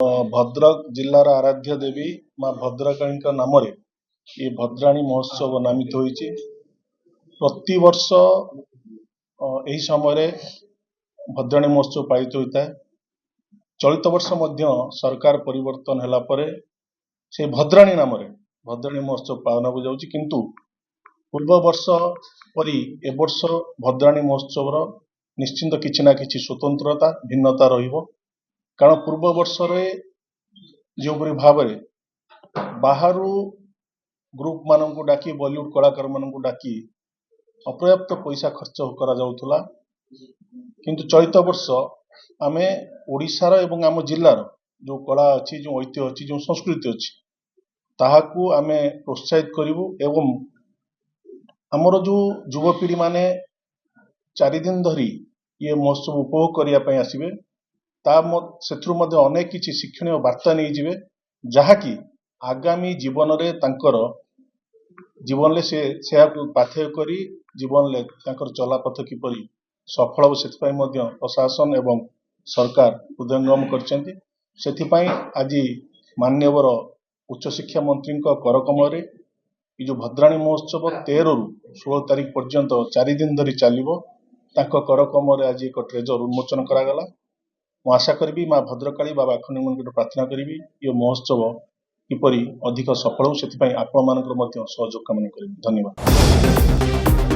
भद्रक जिलार आराध्य देवी माँ भद्रकाली नाम ये भद्राणी महोत्सव नामित होइछि। प्रति वर्ष यही समय भद्राणी महोत्सव पालित होता है। चलित वर्ष मध्य सरकार परिवर्तन होला परे से भद्राणी नाम भद्राणी महोत्सव पालन हो जाउछि, किंतु पूर्व वर्ष परी ए वर्ष भद्राणी महोत्सव निश्चिंत किछि ना किछि स्वतंत्रता भिन्नता रहिबो। कारण पूर्व वर्ष जो भाव बाहर ग्रुप मानक डाकी बॉलीवुड कलाकार मानक डाकी अपर्याप्त पैसा खर्च करा जाउथुला, किंतु चलित वर्ष आमे ओडिशार एवं आम जिल्लार जो कला अच्छी, जो ऐतिह्य अच्छी, जो संस्कृति अच्छी ताहाकू आमे प्रोत्साहित करिवु एवं आमर जो युवपीढ़ी माने 4 दिन धरी ये महोत्सव उपभोग करिया पय आसीबे, सेथुर मध्य अनेक किछि शिक्षणीय वार्ता नहीं जिवे, जहाँकि आगामी जीवन रे तांकर जीवन ले से पाथेय करी जीवन ले तांकर चलापथ किपरि सफल हो सेथिपाई मध्य प्रशासन एवं सरकार हृदयंगम करछन्ति। सेथिपाई आज मान्यवर उच्च शिक्षा मंत्री करकमल रे जो भद्राणी महोत्सव 13 रु 16 तारीख पर्यंत 4 दिन धरी चलिबो, तांको करकमल आज एक ट्रेजर उन्मोचन करागला। मु आशा करी माँ भद्रकाली बाबा आखंडी निकट प्रार्थना करी ये महोत्सव किपरि अधिक सफल हो, सेथिपाई आपण मानकर मध्य सहयोग कामना करी। धन्यवाद।